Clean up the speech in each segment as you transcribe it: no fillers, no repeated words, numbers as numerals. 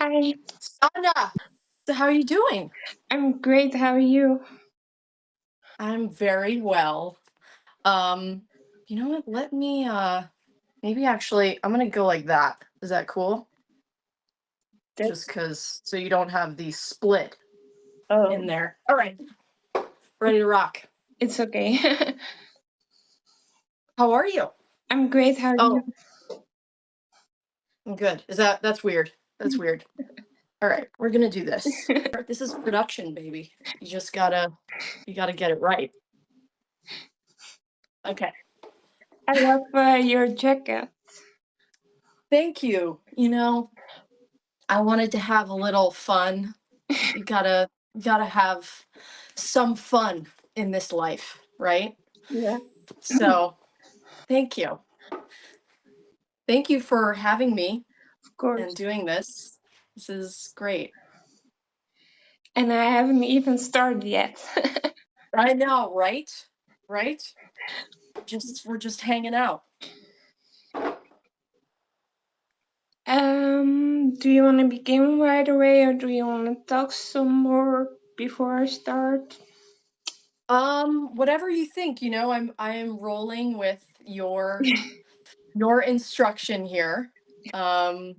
Hi, Anna, so how are you doing? I'm great. How are you? I'm very well. Um, you know what? Let me maybe actually I'm gonna go like that. Is that cool? Just That's cause so you don't have the split oh, in there. All right, ready to rock. it's okay. How are you? I'm great. How are you? Oh, I'm good. That's weird. That's weird. All right, we're gonna do this. This is production, baby. You gotta get it right. Okay. I love your jacket. Thank you. I wanted to have a little fun. You gotta have some fun in this life, right? Yeah, So thank you. Thank you for having me of course. and doing this. This is great. And I haven't even started yet. I know, right? Right? We're just hanging out. Do you want to begin right away, or do you want to talk some more before I start? Whatever you think, I am rolling with your instruction here. Um,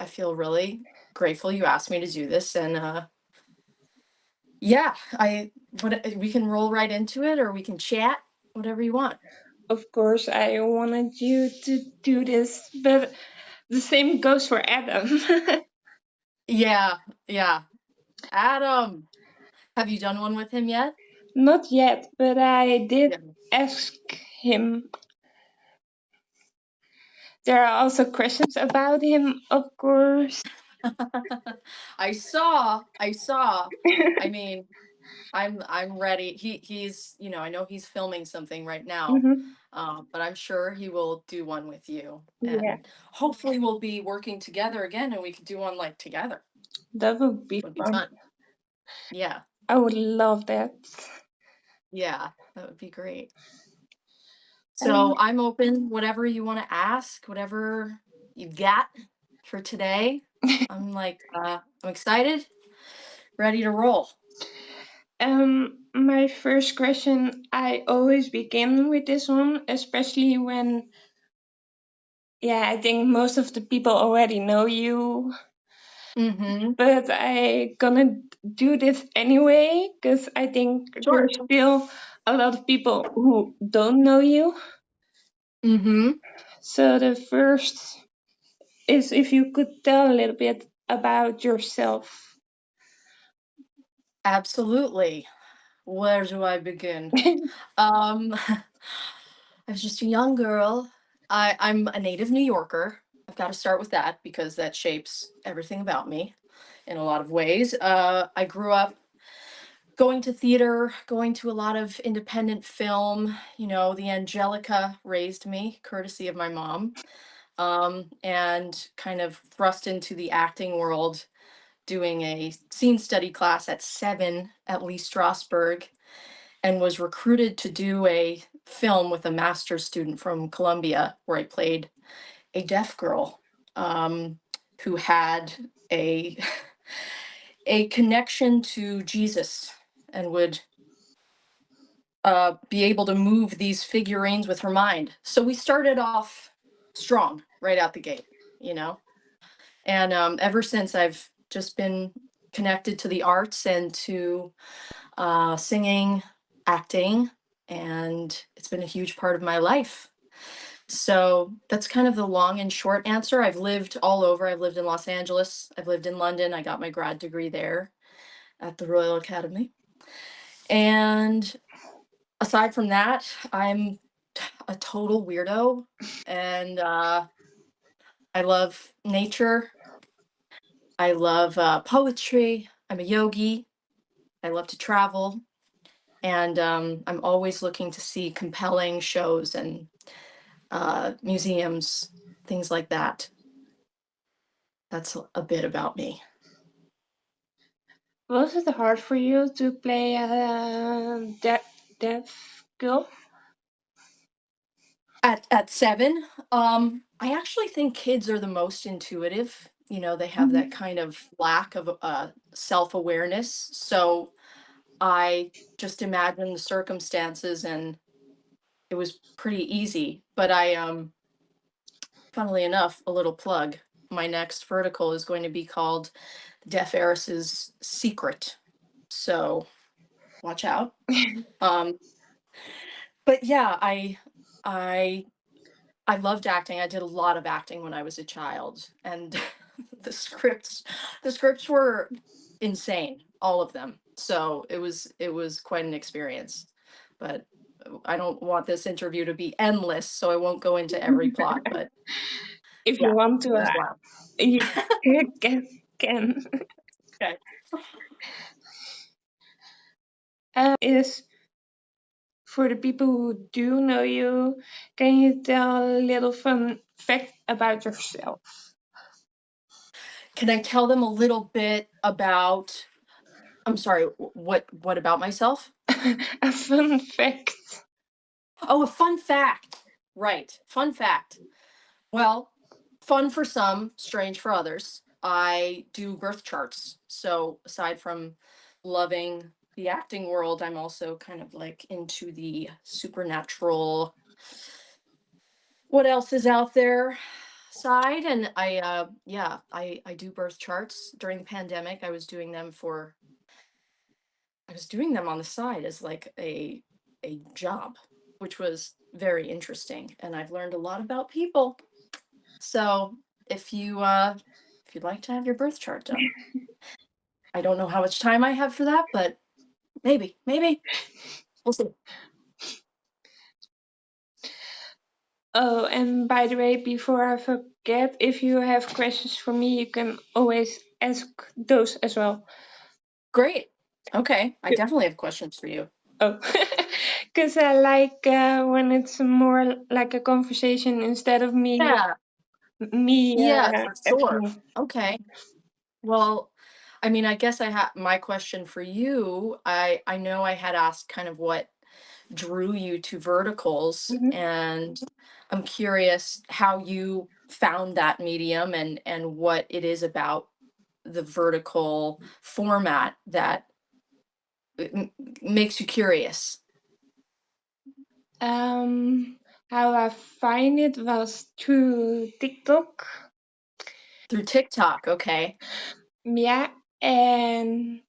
I feel really grateful you asked me to do this, and yeah, we can roll right into it, or we can chat, whatever you want. Of course, I wanted you to do this, but the same goes for Adam. Yeah, yeah. Adam, have you done one with him yet? Not yet, but I did Yeah. ask him. There are also questions about him, of course. I saw. I mean, I'm ready. I know he's filming something right now. Hmm. But I'm sure he will do one with you. Yeah, And hopefully we'll be working together again and we could do one like together. that would be Would be fun. fun. Yeah. I would love that. Yeah. That would be great. Um, So I'm open, whatever you want to ask, whatever you've got for today. I'm excited, ready to roll. my first question, I always begin with this one, especially when, yeah, I think most of the people already know you, Mm-hmm. but I gonna do this anyway because I think Sure. there's still a lot of people who don't know you. Mm-hmm. So the first is if you could tell a little bit about yourself. Absolutely. Where do I begin? Um, I was just a young girl. I'm a native New Yorker. I've got to start with that because that shapes everything about me in a lot of ways. I grew up going to theater, going to a lot of independent film. The Angelica raised me, courtesy of my mom, and kind of thrust into the acting world, doing a scene study class at 7 at Lee Strasberg, and was recruited to do a film with a master's student from Columbia, where I played a deaf girl, who had a a connection to Jesus and would be able to move these figurines with her mind. So we started off strong right out the gate, you know. And ever since, I've just been connected to the arts and to singing, acting, and it's been a huge part of my life. So that's kind of the long and short answer. I've lived all over. I've lived in Los Angeles. I've lived in London. I got my grad degree there at the Royal Academy. And aside from that, I'm a total weirdo. And I love nature. I love poetry. I'm a yogi. I love to travel. And I'm always looking to see compelling shows and museums, things like that. That's a bit about me. Was it hard for you to play a deaf girl? At 7, I actually think kids are the most intuitive. You know, they have that Mhm. kind of lack of self-awareness. So I just imagine the circumstances and it was pretty easy. But funnily enough, a little plug. My next vertical is going to be called Deaf Eris's Secret. So watch out. Um, but yeah, I I loved acting. I did a lot of acting when I was a child, and the scripts the scripts were insane, all of them. So it was quite an experience. But I don't want this interview to be endless, so I won't go into every plot. But If you yeah, want to, it was wild. you can. Okay. Is for the people who do know you, can you tell a little fun fact about yourself? Can I tell them a little bit about? I'm sorry. What about myself? A fun fact. Oh, a fun fact. Right. Fun fact. Well, fun for some, strange for others. I do birth charts. So aside from loving the acting world, I'm also kind of like into the supernatural, what else is out there side. And I do birth charts during the pandemic. I was doing them on the side as like a job, which was very interesting. And I've learned a lot about people. So if you'd like to have your birth chart done, I don't know how much time I have for that, but maybe we'll see. Oh, and by the way, before I forget, if you have questions for me, you can always ask those as well. Great. Okay, I definitely have questions for you. Oh, because I like when it's more like a conversation instead of Yeah, me yeah, for sure. asking. Okay. Well, I mean, I guess I have my question for you. I know I had asked kind of what drew you to verticals, Mhm. and I'm curious how you found that medium and what it is about the vertical format that makes you curious. Um, how I find it was through TikTok. Through TikTok, okay. Yeah, and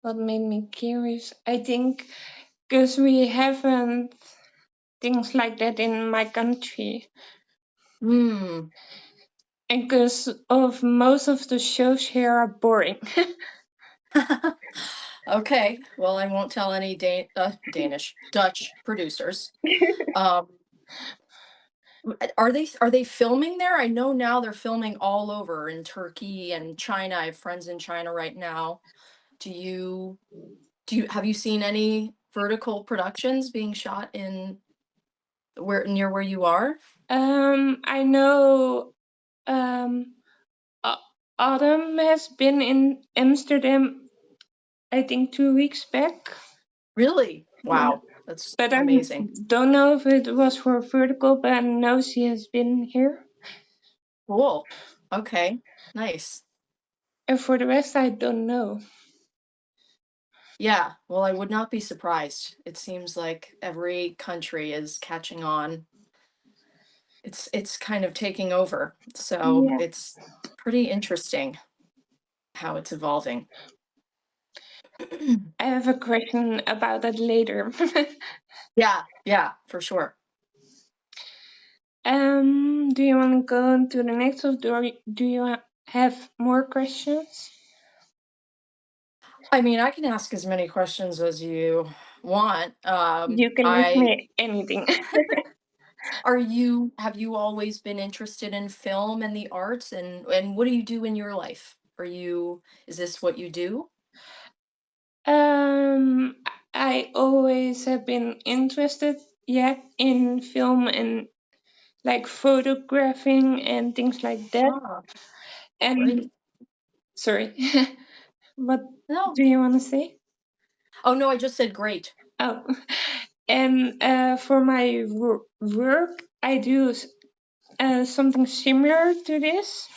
what made me curious, I think, because we haven't things like that in my country, Hmm. and because of most of the shows here are boring. Okay. Well, I won't tell any Danish, Dutch producers. Um, are they filming there? I know now they're filming all over in Turkey and China. I have friends in China right now. Do you have you seen any vertical productions being shot in where near where you are? I know um, Autumn has been in Amsterdam, I think 2 weeks back. Really? Yeah. Wow, that's But I amazing. don't know if it was for Vertical, but I know she has been here. Cool. Okay. Nice. And for the rest, I don't know. Yeah, well, I would not be surprised. It seems like every country is catching on. It's kind of taking over. So Yeah, it's pretty interesting how it's evolving. I have a question about that later. Yeah, yeah, for sure. Do you want to go on to the next, or do you have more questions? I mean, I can ask as many questions as you want. You can ask I me anything. have you always been interested in film and the arts and what do you do in your life? Is this what you do? um, I always have been interested, yeah, in film and like photographing and things like that. Ah, And great. sorry, what No. do you want to say? Oh no, I just said great. Oh, and for my work, I do something similar to this,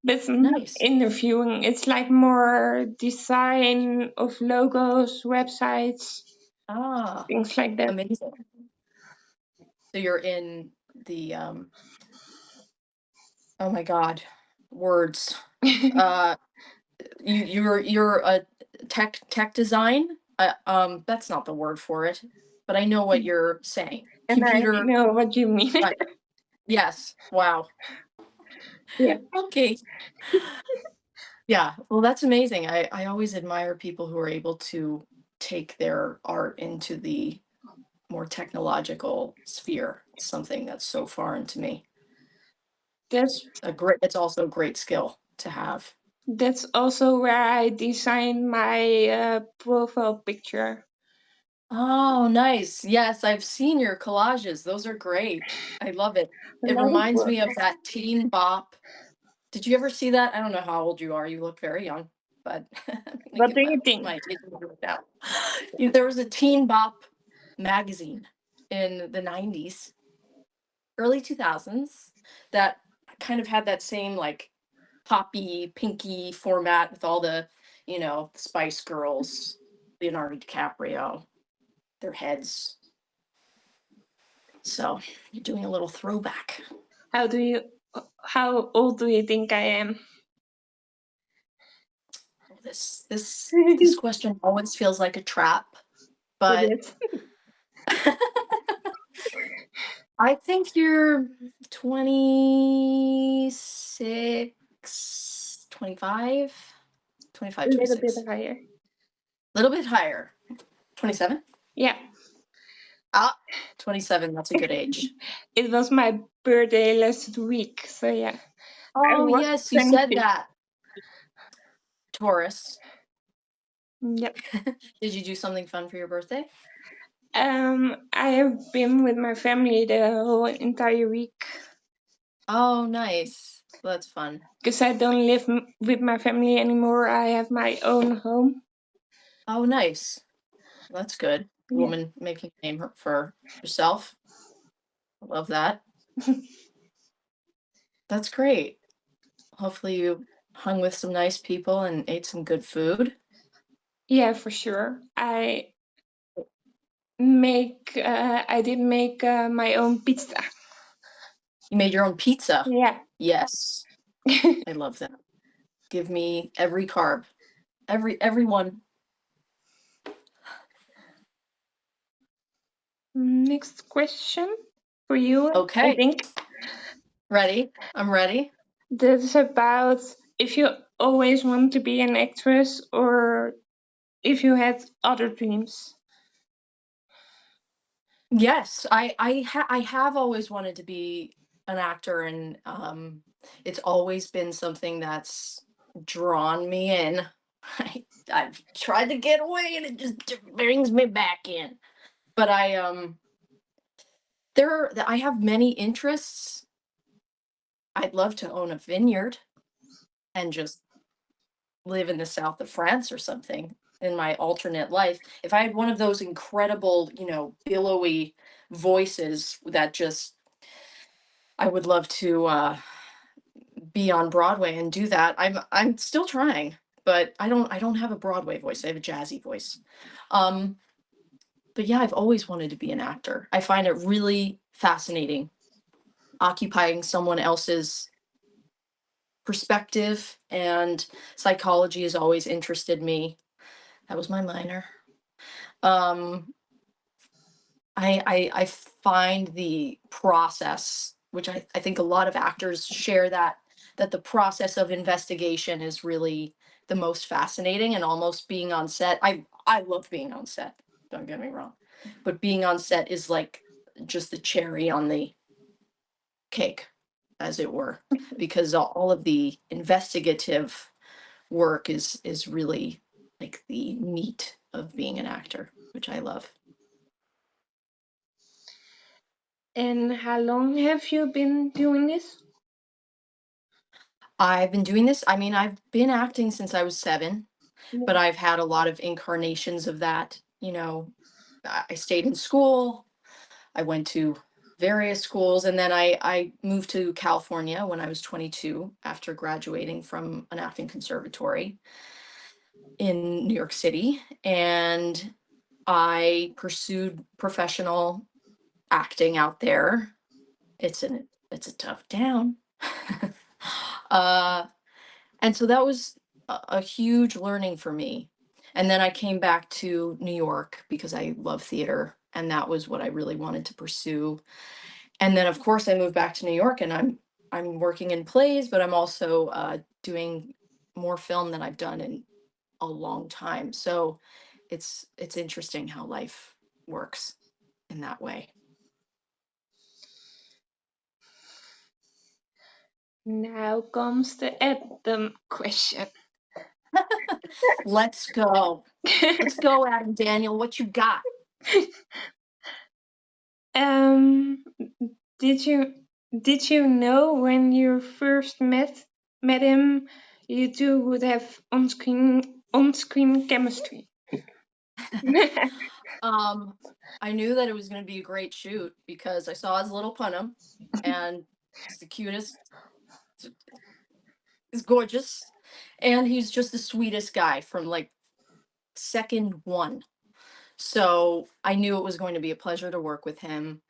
but not Nice. interviewing. It's like more design of logos, websites, Ah, things like that. amazing. So you're in the oh my God, words. Uh, you're a tech design. That's not the word for it, but I know what you're saying. And I Computer. know what you mean. Right. Yes. Wow. Yeah. Okay. Yeah. Well, that's amazing. I always admire people who are able to take their art into the more technological sphere. It's something that's so foreign to me. That It's also a great skill to have. that's also where I designed my profile picture. Oh, nice. Yes, I've seen your collages. Those are great. I love it. A It lot of reminds work. me of that teen bop. Did you ever see that? I don't know how old you are. You look very young, but I'm gonna What give do you think? my age away now. There was a teen bop magazine in the 90s, early 2000s that kind of had that same like poppy, pinky format with all the, Spice Girls, Leonardo DiCaprio, their heads. So you're doing a little throwback. How do you? How old do you think I am? Oh, this It question always feels like a trap, but is. I think you're 26, 25, A 25, little bit 26. higher. A little bit higher. 27? Yeah. Ah, 27, that's a good age. It was my birthday last week, so yeah. I Oh, was yes, you said 26. that. Taurus. Yep. Did you do something fun for your birthday? I have been with my family the whole entire week Oh, nice. That's fun. because I don't live with my family anymore. I have my own home. Oh, nice. That's good. Yeah. Woman making a name for herself. I love that. That's great. Hopefully you hung with some nice people and ate some good food. Yeah, for sure. I did make my own pizza. You made your own pizza. Yeah. Yes, I love that. Give me every carb. Everyone. Next question for you, I Okay. think. Ready? I'm ready. This is about if you always want to be an actress or if you had other dreams. Yes, I have always wanted to be an actor, and it's always been something that's drawn me in. I've tried to get away and it just brings me back in. But I have many interests. I'd love to own a vineyard and just live in the south of France or something in my alternate life. If I had one of those incredible, billowy voices that just I would love to be on Broadway and do that. I'm still trying, but I don't have a Broadway voice. I have a jazzy voice. Um, but yeah, I've always wanted to be an actor. I find it really fascinating occupying someone else's perspective, and psychology has always interested me. That was my minor. Um, I find the process, which I think a lot of actors share that the process of investigation is really the most fascinating, and almost being on set. I love being on set. Don't get me wrong, but being on set is like just the cherry on the cake, as it were, because all of the investigative work is really like the meat of being an actor, which I love. And how long have you been doing this? I've been doing this. I mean, I've been acting since I was 7, but Yeah. I've had a lot of incarnations of that. I stayed in school. I went to various schools, and then I moved to California when I was 22 after graduating from an acting conservatory in New York City, and I pursued professional acting out there. It's a tough town. uh, and so that was a huge learning for me. And then I came back to New York because I love theater, and that was what I really wanted to pursue. And then, of course, I moved back to New York, and I'm working in plays, but I'm also doing more film than I've done in a long time. So it's interesting how life works in that way. Now comes the Adam question. Let's go. Let's go, Adam Daniel. What you got? um, did you know when you first met him, you two would have on screen chemistry? um, I knew that it was going to be a great shoot because I saw his little punum, and he's the cutest. He's gorgeous, and he's just the sweetest guy from like second one. So I knew it was going to be a pleasure to work with him.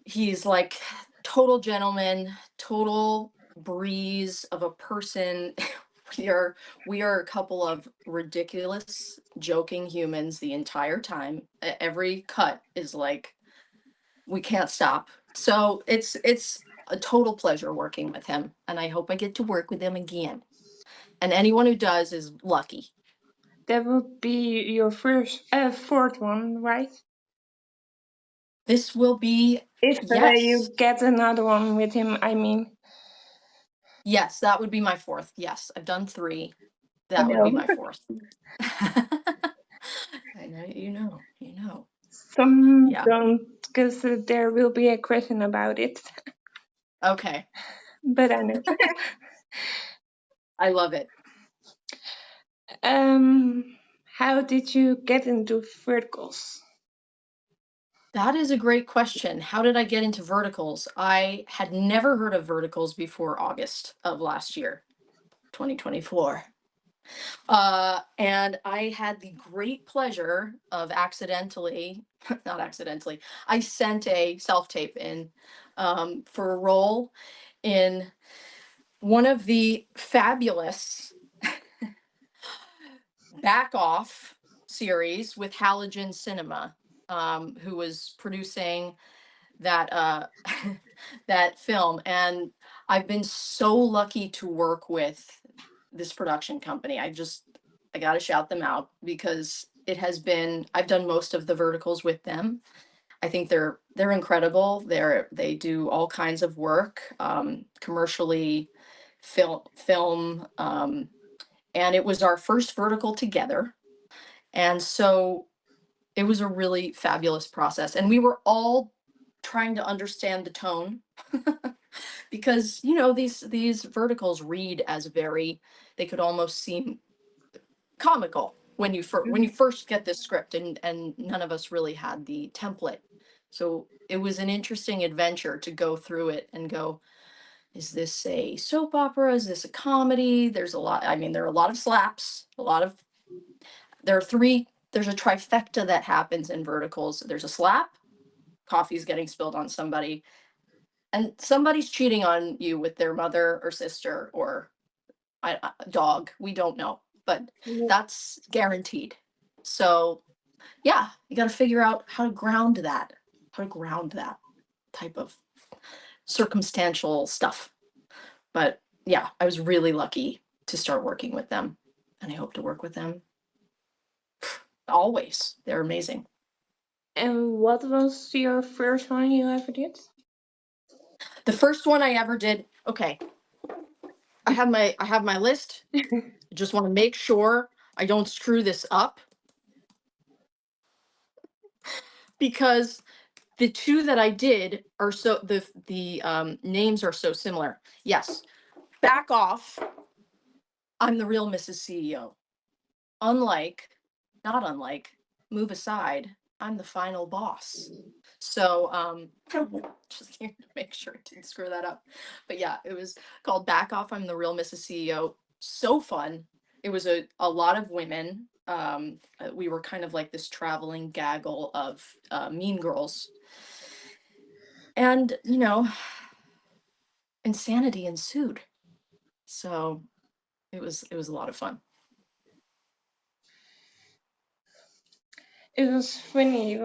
He's like total gentleman, total breeze of a person. We are a couple of ridiculous joking humans the entire time. Every cut is like we can't stop. So it's a total pleasure working with him, and I hope I get to work with him again. And anyone who does is lucky. That would be your fourth one, right? This will be, If yes. you get another one with him, I mean. Yes, that would be my fourth. Yes, I've done 3. I That would be know. my fourth. I know, you know. Some Yeah. don't, because there will be a question about it. Okay. But I know. I love it. How did you get into verticals? That is a great question. How did I get into verticals? I had never heard of verticals before August of last year, 2024. And I had the great pleasure of accidentally, not accidentally, I sent a self tape in for a role in one of the fabulous Back Off series with Halogen Cinema, who was producing that that film. And I've been so lucky to work with this production company. I got to shout them out because it has been I've done most of the verticals with them. I think they're incredible. They do all kinds of work, commercially, film, and it was our first vertical together. And so it was a really fabulous process. And we were all trying to understand the tone because these verticals read as very they could almost seem comical when you first get this script, and none of us really had the template. So it was an interesting adventure to go through it and go, is this a soap opera? Is this a comedy? There are a lot of slaps, there are 3, there's a trifecta that happens in verticals. There's a slap, coffee's getting spilled on somebody, and somebody's cheating on you with their mother or sister or dog. We don't know, but that's guaranteed. So yeah, you got to figure out how to ground that type of circumstantial stuff. But yeah, I was really lucky to start working with them, and I hope to work with them always. They're amazing. And what was your first one you ever did? The first one I ever did, okay, I have my list. Just want to make sure I don't screw this up because the 2 that I did are the names are so similar. Yes, Back Off. I'm the real Mrs. CEO. Unlike, not unlike, Move Aside. I'm the final boss. So, just here to make sure I didn't screw that up. But yeah, it was called Back Off, I'm the Real Mrs. CEO. So fun. It was a lot of women. We were kind of like this traveling gaggle of mean girls. And, insanity ensued. So it was a lot of fun. It was funny.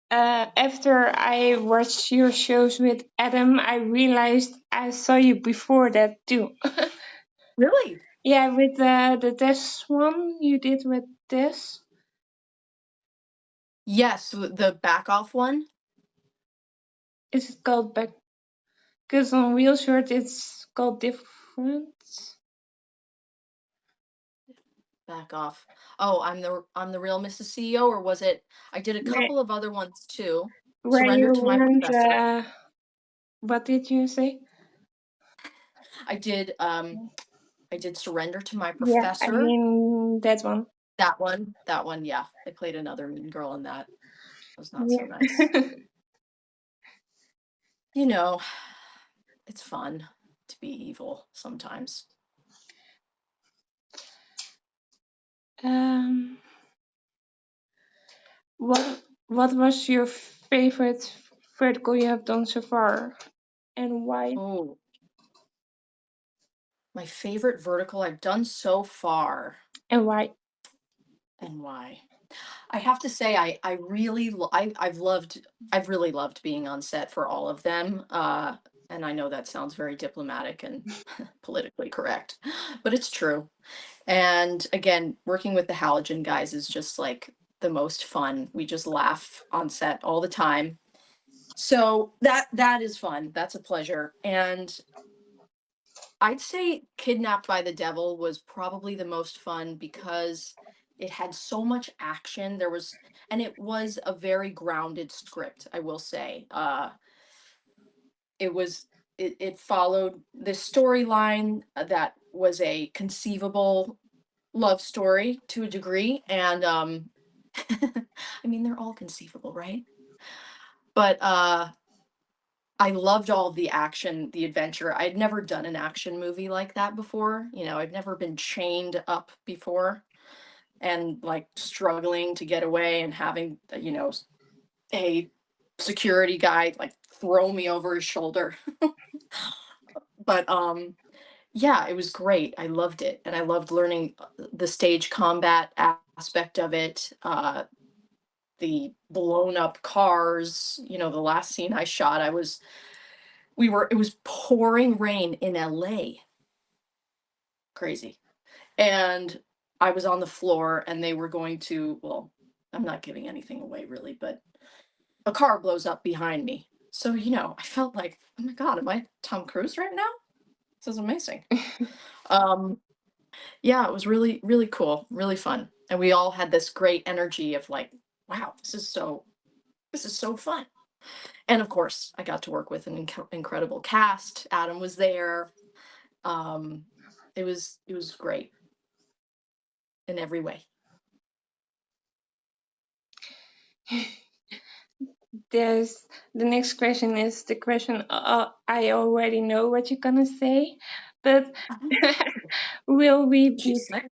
After I watched your shows with Adam, I realized I saw you before that too. Really? Yeah, with the test one you did with this. Yes, the Back Off one. Is it called back? Because on Real Short it's called different. Back Off. Oh, I'm the real Mrs. CEO, or was it? I did a Where, couple of other ones too. where Surrender you to My weren't. Professor. What did you say? I did I did Surrender to My Yeah, I Professor. mean that one. That one, yeah. I played another mean girl in that. It was not so Yeah. nice. You know, it's fun to be evil sometimes. um, what was your favorite vertical you have done so far, and why? Oh, my favorite vertical I've done so far, And why? and why? I have to say I really I've really loved being on set for all of them. And I know that sounds very diplomatic and politically correct, but it's true. And again, working with the Halogen guys is just like the most fun. We just laugh on set all the time. So that is fun. That's a pleasure. And I'd say Kidnapped by the Devil was probably the most fun because it had so much action. And it was a very grounded script, I will say. It was, it followed this storyline that was a conceivable love story to a degree. And, I mean, they're all conceivable, right? But, I loved all the action, the adventure. I'd never done an action movie like that before. I'd never been chained up before and like struggling to get away and having, a security guy like throw me over his shoulder. But yeah, it was great. I loved it. And I loved learning the stage combat aspect of it. The blown up cars, the last scene I shot, it was pouring rain in LA. Crazy. And I was on the floor and they were going to, well, I'm not giving anything away really, but a car blows up behind me. So, I felt like, oh my God, am I Tom Cruise right now? This is amazing. Um, yeah, it was really, really cool, really fun. And we all had this great energy of like, wow, this is so fun. And of course, I got to work with an incredible cast. Adam was there. Um, it was great in every way. There's the next question is the question I already know what you're gonna say, but will we be? She's like,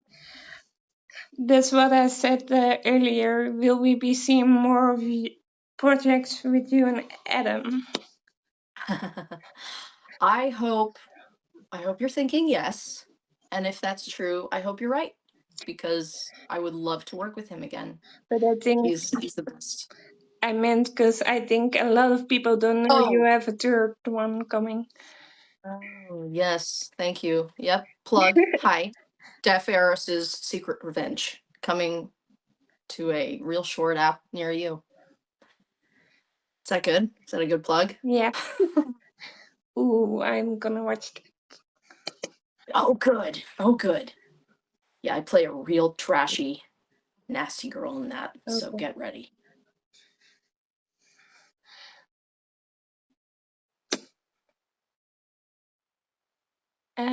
That's what I said earlier. Will we be seeing more of projects with you and Adam? I hope I hope you're thinking yes. And if that's true, I hope you're right because I would love to work with him again. But I think He's the best. I meant because I think a lot of people don't know you Oh, have a third one coming. oh yes, thank you. Yep, plug. Hi. Deaf Eris's Secret Revenge coming to a real short app near you. Is that good? Is that a good plug? Yeah. Ooh, I'm gonna watch it. Oh, good. Oh, good. Yeah, I play a real trashy, nasty girl in that, so Okay. get ready. I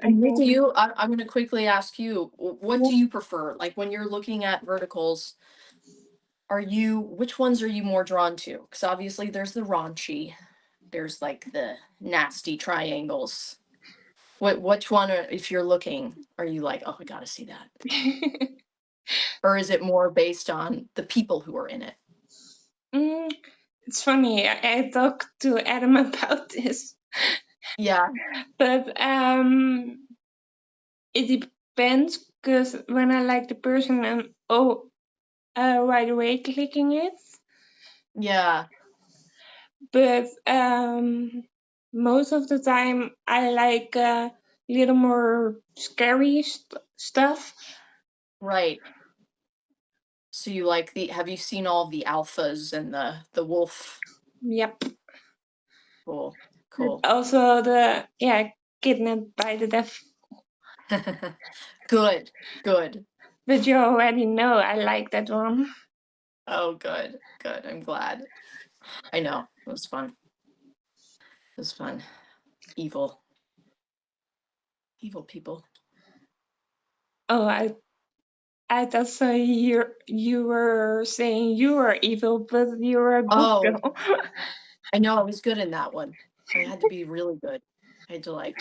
And what think do you? I'm going to quickly ask you, what yeah, do you prefer? Like when you're looking at verticals, which ones are you more drawn to? Because obviously there's the raunchy, there's like the nasty triangles. Which one, if you're looking, are you like, oh, I gotta see that? Or is it more based on the people who are in it? Mm, it's funny. I talked to Adam about this, Yeah, but it depends. Because when I like the person, I'm right away clicking it. yeah, But most of the time, I like a little more scary stuff. right. So you like have you seen all the alphas and the wolf? Yep. Cool, But cool. also kidnapped by the devil. Good, good. But you already know I like that one. Oh, good, good. I'm glad. I know. It was fun. It was fun. Evil, evil people. Oh, I thought so. You were saying you were evil, but you were a good Oh, girl. I know. I was good in that one. I had to be really good. I had to like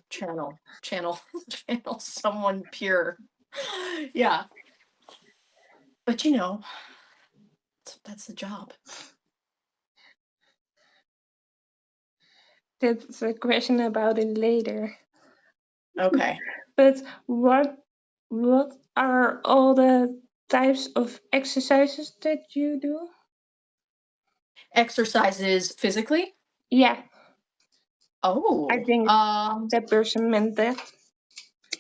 channel, channel someone pure. Yeah, but that's the job. That's a question about it later. Okay. But what are all the types of exercises that you do? Exercises physically. Yeah, I Oh, think that person meant that.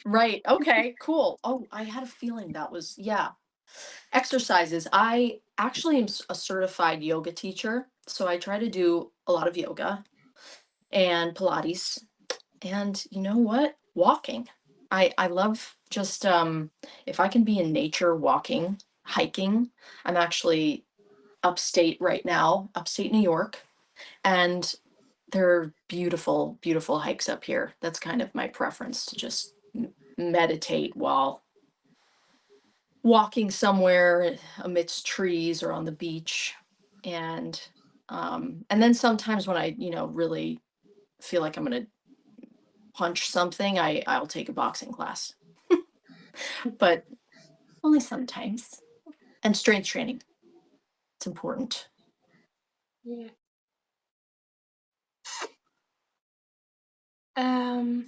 right. Okay, cool. Oh, I had a feeling that was, yeah. Exercises. I actually am a certified yoga teacher, so I try to do a lot of yoga and Pilates. And you know what? Walking. I love just if I can be in nature walking, hiking. I'm actually upstate right now, upstate New York, and there are beautiful, beautiful hikes up here. That's kind of my preference to just meditate while walking somewhere amidst trees or on the beach. And then sometimes when I, really feel like I'm gonna punch something, I'll take a boxing class. But only sometimes. And strength training. It's important. Yeah. Um,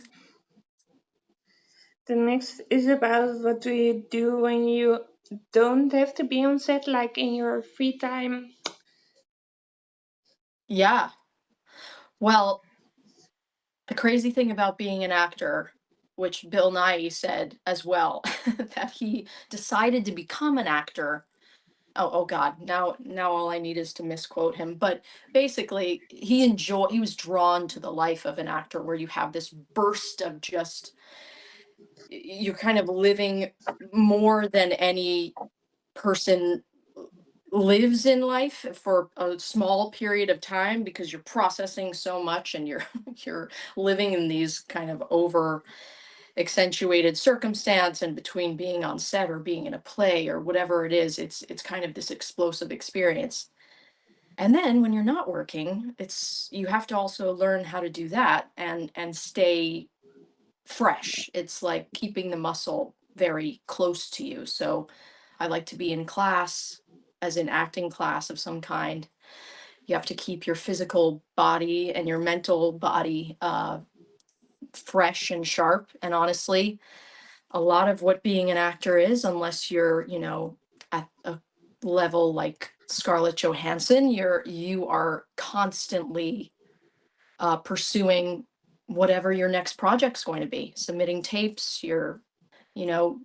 the next is about what do you do when you don't have to be on set, like in your free time. Yeah. Well, the crazy thing about being an actor, which Bill Nye said as well, that he decided to become an actor. Oh God, now all I need is to misquote him. But basically, he was drawn to the life of an actor where you have this burst of just you're kind of living more than any person lives in life for a small period of time because you're processing so much and you're you're living in these kind of over accentuated circumstance, and between being on set or being in a play or whatever it is, it's kind of this explosive experience. And then when you're not working, it's you have to also learn how to do that and stay fresh. It's like keeping the muscle very close to you. So I like to be in class, as in acting class of some kind. You have to keep your physical body and your mental body fresh and sharp. And honestly, a lot of what being an actor is, unless you're, at a level like Scarlett Johansson, you are constantly pursuing whatever your next project's going to be, submitting tapes, you're,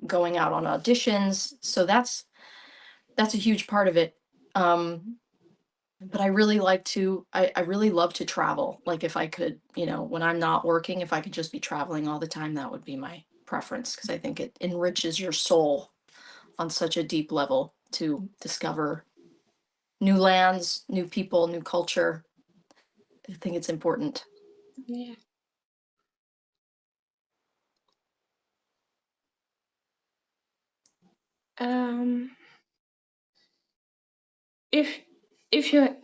going out on auditions. So that's a huge part of it. But I really I really love to travel. Like if I could, when I'm not working, if I could just be traveling all the time, that would be my preference because I think it enriches your soul on such a deep level to discover new lands, new people, new culture. I think it's important. Yeah. Um, if if you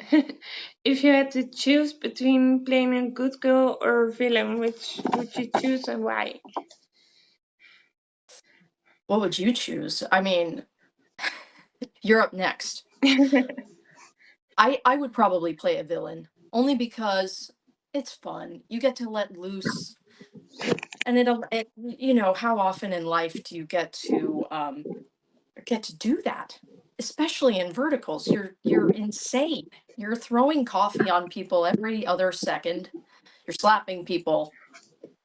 if you had to choose between playing a good girl or a villain, which would you choose and why? What would you choose? I mean, you're up next. I would probably play a villain only because it's fun. You get to let loose, and you know, how often in life do you get to do that? Especially in verticals, you're insane. You're throwing coffee on people every other second. You're slapping people.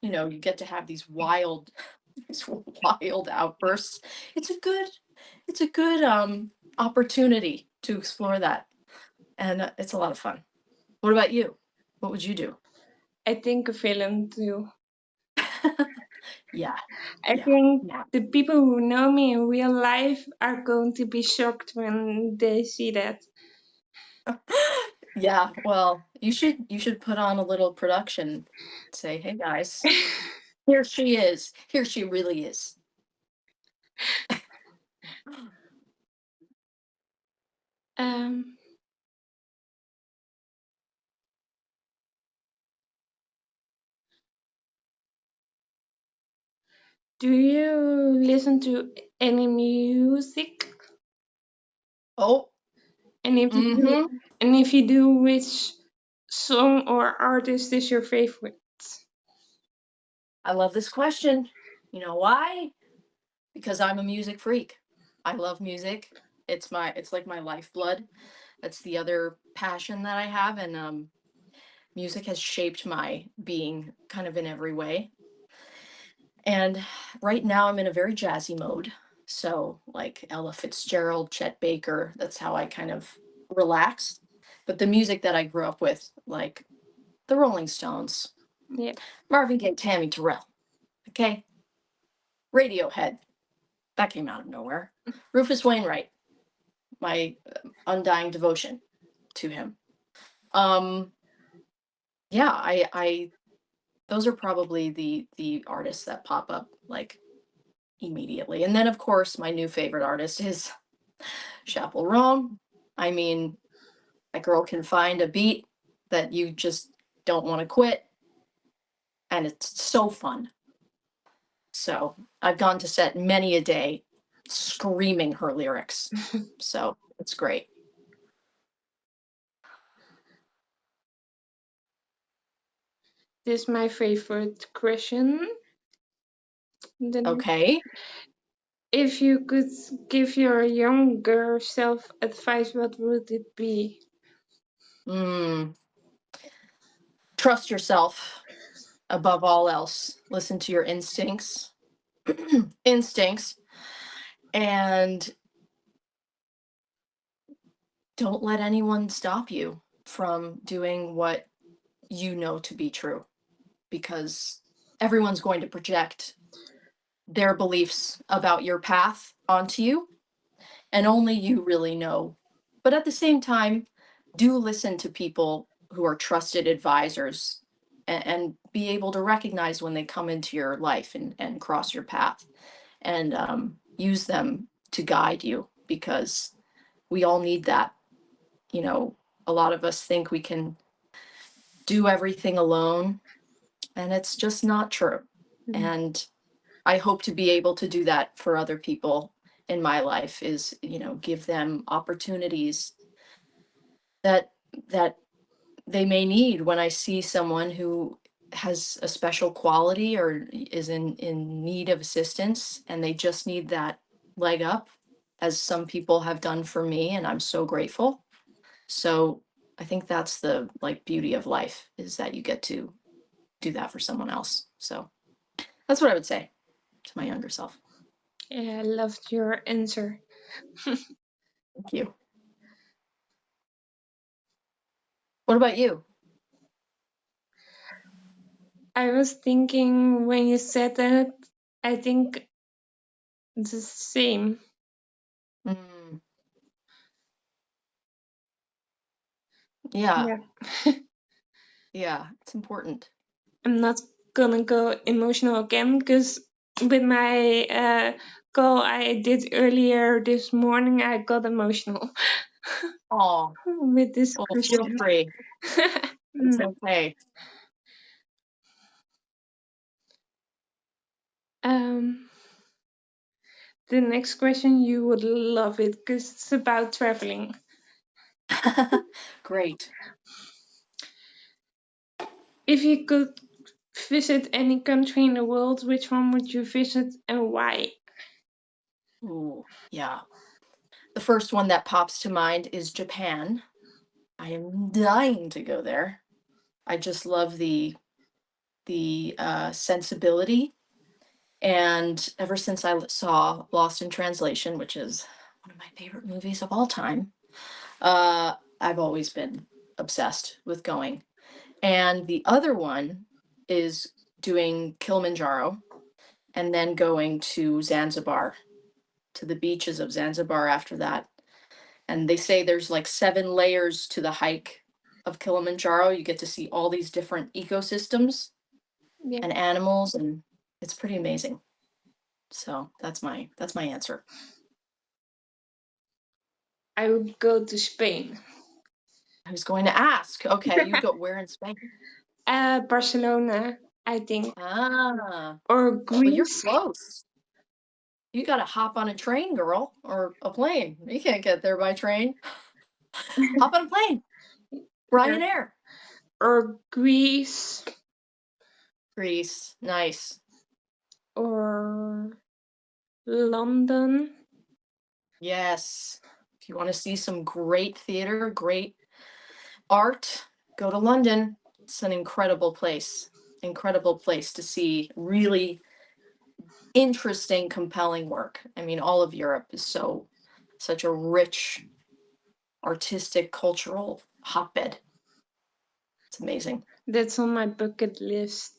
You know, you get to have these wild these wild outbursts. It's a good it's a good opportunity to explore that, and it's a lot of fun. What about you? What would you do? I think a villain too. Yeah, I yeah, think yeah. the people who know me in real life are going to be shocked when they see that. Yeah, well, you should put on a little production. Say, hey guys, here she is. Here she really is. um, do you listen to any music? Oh, And if you do, mm-hmm. which song or artist is your favorite? I love this question. You know why? Because I'm a music freak. I love music. It's like my lifeblood. That's the other passion that I have, and music has shaped my being kind of in every way. And right now I'm in a very jazzy mode. So like Ella Fitzgerald, Chet Baker, that's how I kind of relax. But the music that I grew up with, like the Rolling Stones, Yeah. Marvin Gaye, Tammy Terrell, okay, Radiohead, that came out of nowhere. Rufus Wainwright, my undying devotion to him. Um, yeah, I those are probably the artists that pop up like immediately. And then of course my new favorite artist is Chappell Roan. I mean, that girl can find a beat that you just don't want to quit, and it's so fun. So I've gone to set many a day screaming her lyrics. So it's great. This is my favorite question. Then, Okay. if you could give your younger self advice, what would it be? Mm, trust yourself above all else. Listen to your instincts. Instincts. And don't let anyone stop you from doing what you know to be true, because everyone's going to project their beliefs about your path onto you, and only you really know. But at the same time, do listen to people who are trusted advisors, and be able to recognize when they come into your life and cross your path, and use them to guide you, because we all need that. You know, a lot of us think we can do everything alone, and it's just not true. Mm. And I hope to be able to do that for other people in my life, is, you know, give them opportunities that that they may need when I see someone who has a special quality or is in need of assistance, and they just need that leg up, as some people have done for me, and I'm so grateful. So I think that's the like beauty of life, is that you get to do that for someone else. So that's what I would say to my younger self. Yeah, I loved your answer. Thank you. What about you? I was thinking when you said that, I think it's the same. Mm, yeah, Yeah. yeah, it's important. I'm not gonna go emotional again because with my call I did earlier this morning, I got emotional. Oh, with this well, feel question. free. It's Mm. okay. Um, the next question, you would love it because it's about traveling. Great. If you could visit any country in the world, which one would you visit and why? Ooh, yeah. The first one that pops to mind is Japan. I am dying to go there. I just love the sensibility. And ever since saw Lost in Translation, which is one of my favorite movies of all time, I've always been obsessed with going. And the other one is doing Kilimanjaro and then going to Zanzibar, to the beaches of Zanzibar after that. And they say there's like 7 layers to the hike of Kilimanjaro. You get to see all these different ecosystems Yeah, and animals, and it's pretty amazing. So that's my answer. I would go to Spain. I was going to ask. Okay, you go where in Spain? Barcelona, I think, Ah, or well, you're Greece. close. You got to hop on a train, girl, or a plane. You can't get there by train. Hop on a plane. Yeah. Ryanair. Or Greece, Greece. Nice. or London. Yes. If you want to see some great theater, great art, go to London. It's an incredible place. Incredible place to see really interesting, compelling work. I mean, all of Europe is such a rich artistic, cultural hotbed. It's amazing. That's on my bucket list.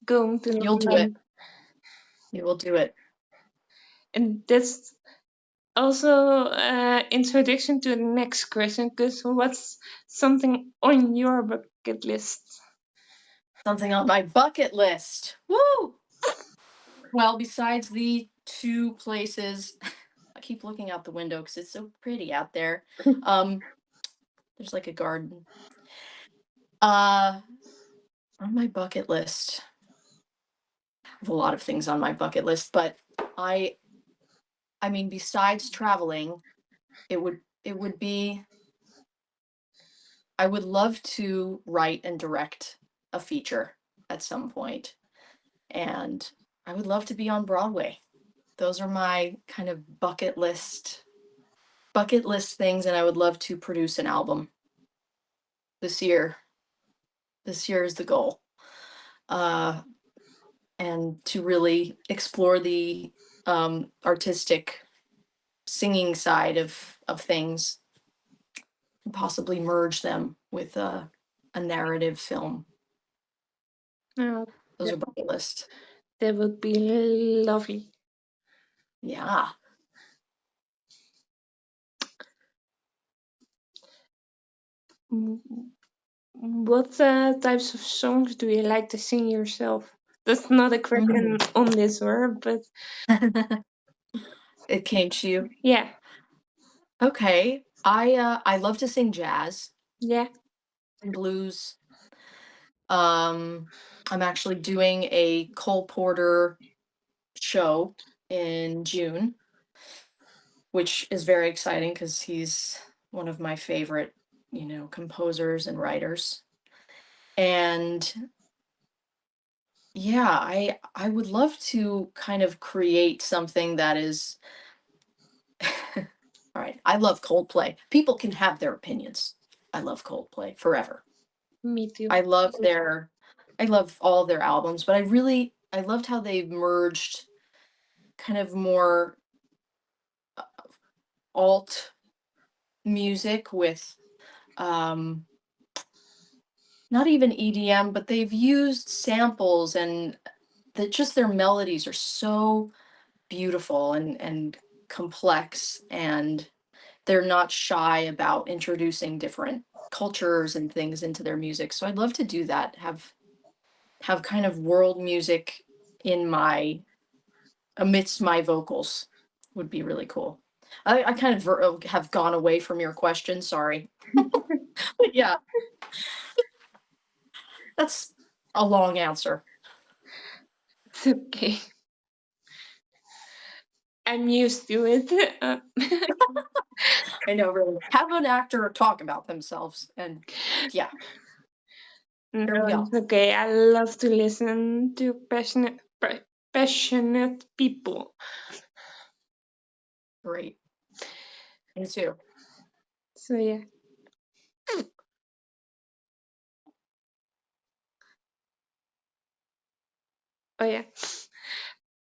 Going to You'll do it. London. You will do it. And that's also introduction to the next question. Because what's something on your bucket list? Something on my bucket list. Woo! Well, besides the two places, I keep looking out the window because it's so pretty out there. Um, there's like a garden. Uh, on my bucket list, I have a lot of things on my bucket list, but I, I mean, besides traveling, it would be I would love to write and direct a feature at some point, and I would love to be on Broadway. Those are my kind of bucket list things, and I would love to produce an album this year. This year is the goal. Uh, and to really explore the artistic singing side of things and possibly merge them with a narrative film. Oh, Those that, are bucket list. that would be lovely. Yeah. Mm, what types of songs do you like to sing yourself? That's not a question Mm. on this word, but It came to you. yeah, Okay. I love to sing jazz yeah. and blues. Um, I'm actually doing a Cole Porter show in June, which is very exciting because he's one of my favorite, composers and writers. And yeah, I would love to kind of create something that is all right. I love Coldplay. People can have their opinions. I love Coldplay forever. Me too. I love their I love all their albums, but I loved how they merged kind of more alt music with um not even EDM, but they've used samples and just their melodies are so beautiful and complex, and they're not shy about introducing different cultures and things into their music. So I'd love to do that. Have kind of world music in my amidst my vocals would be really cool. I kind of have gone away from your question. Sorry. But yeah, that's a long answer. It's okay. I'm used to it. I know, really. Have an actor talk about themselves. And yeah, No, here we go. it's okay. I love to listen to passionate people. Great. Me too. So yeah. Oh yeah.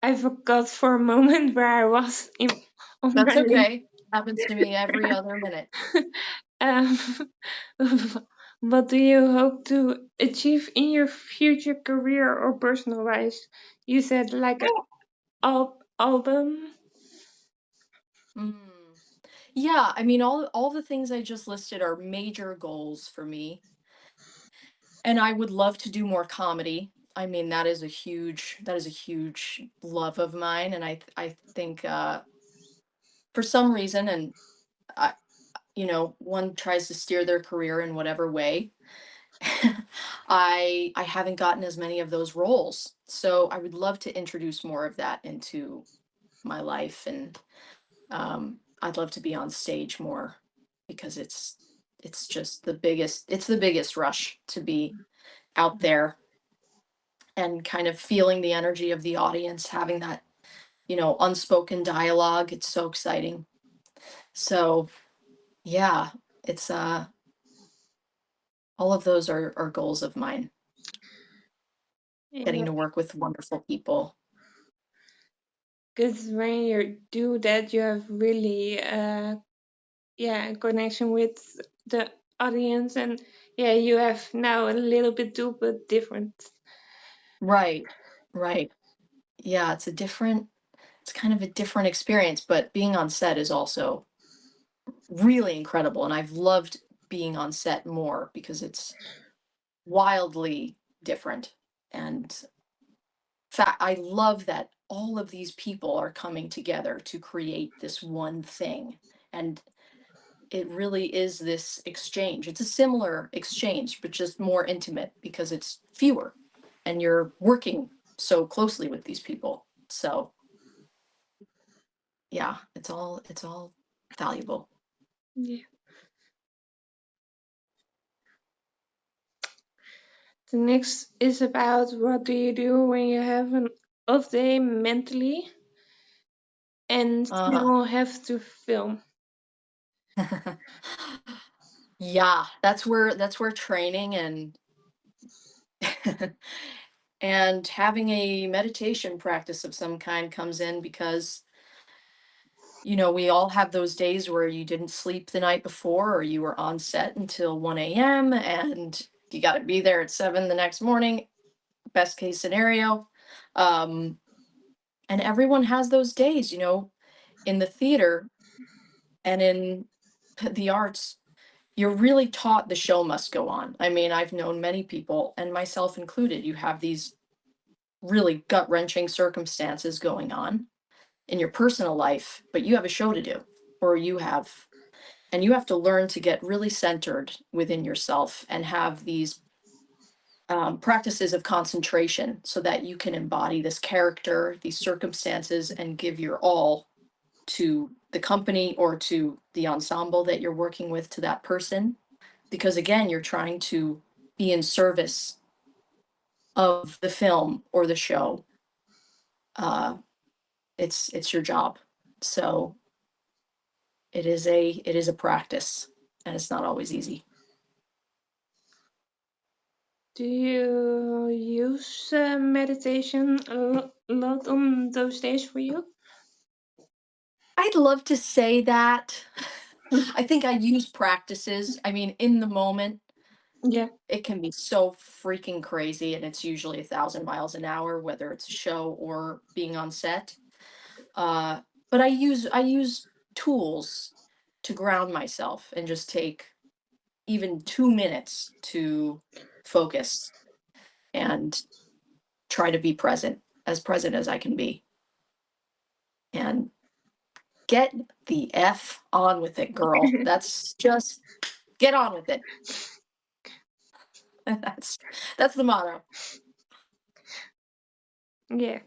I forgot for a moment where I was on my That's list. okay. Happens to me every other minute. um, what do you hope to achieve in your future career or personal life? You said like an album. Mm. Yeah, I mean, all the things I just listed are major goals for me. And I would love to do more comedy. I mean, that is a huge love of mine. And I think for some reason, and I, one tries to steer their career in whatever way. I haven't gotten as many of those roles. So I would love to introduce more of that into my life, and I'd love to be on stage more because it's just the biggest rush to be out there and kind of feeling the energy of the audience, having that, unspoken dialogue. It's so exciting. So yeah, it's all of those are goals of mine. Getting Yeah, to work with wonderful people. because when you do that, you have really yeah connection with the audience, and yeah, you have now a little bit too, but different. Right. Right. Yeah, it's kind of a different experience, but being on set is also really incredible. And I've loved being on set more because it's wildly different. And fact, I love that all of these people are coming together to create this one thing. And it really is this exchange. It's a similar exchange, but just more intimate because it's fewer and you're working so closely with these people. So yeah, it's all valuable. Yeah. The next is about what do you do when you have an off day mentally and Uh, still have to film. yeah, that's where training and having a meditation practice of some kind comes in because we all have those days where you didn't sleep the night before or you were on set until 1 a.m. and you got to be there at 7 the next morning, best case scenario. Um, and everyone has those days, in the theater and in the arts. You're really taught the show must go on. I mean, I've known many people, and myself included, you have these really gut wrenching circumstances going on in your personal life, but you have a show to do, or and you have to learn to get really centered within yourself and have these practices of concentration so that you can embody this character, these circumstances, and give your all to the company or to the ensemble that you're working with, to that person. Because again, you're trying to be in service of the film or the show. Uh, it's your job. So it is a practice, and it's not always easy. Do you use meditation a lot on those days for you? I'd love to say that. I think I use practices. I mean, in the moment, Yeah. it can be so freaking crazy, and it's usually 1,000 miles an hour, whether it's a show or being on set. Uh, but I use tools to ground myself and just take even 2 minutes to focus and try to be present as I can be, and Get the F on with it, girl. That's just get on with it. That's the motto. Yeah.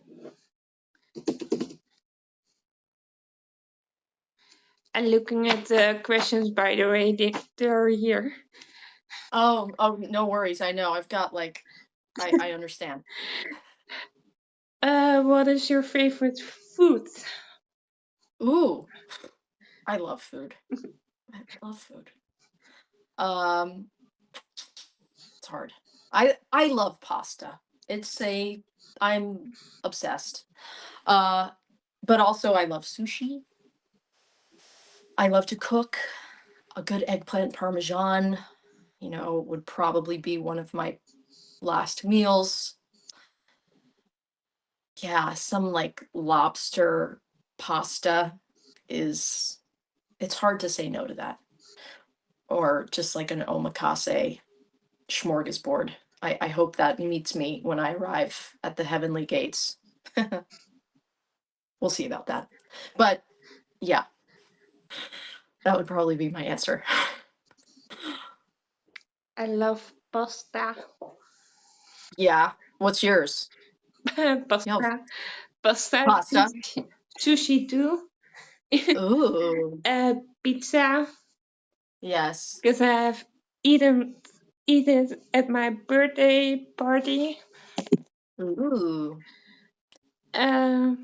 I'm looking at the questions, by the way. They're here. Oh, no worries. I know. I've got like, I understand. What is your favorite food? Ooh, I love food. I love food. Um, it's hard. I love pasta. I'm obsessed. Uh, but also I love sushi. I love to cook. A good eggplant parmesan, would probably be one of my last meals. Yeah, some like lobster pasta is it's hard to say no to that. Or just like an omakase smorgasbord. I hope that meets me when I arrive at the heavenly gates. We'll see about that. But yeah, that would probably be my answer. I love pasta. Yeah. What's yours? Pasta. You have Pasta. pasta? Sushi too. Ooh. Pizza. Yes. Because I have eaten it at my birthday party. Ooh. Uh,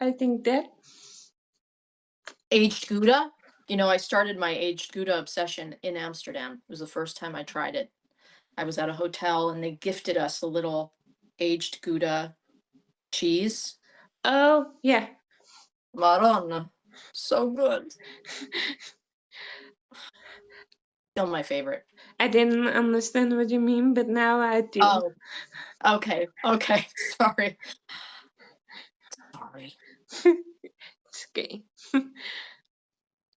I think that. Aged Gouda? I started my aged Gouda obsession in Amsterdam. It was the first time I tried it. I was at a hotel and they gifted us a little aged Gouda cheese. Oh yeah. Maronna. So good. Still my favorite. I didn't understand what you mean, but now I do. Oh, okay. Okay. Sorry. Sorry. It's okay.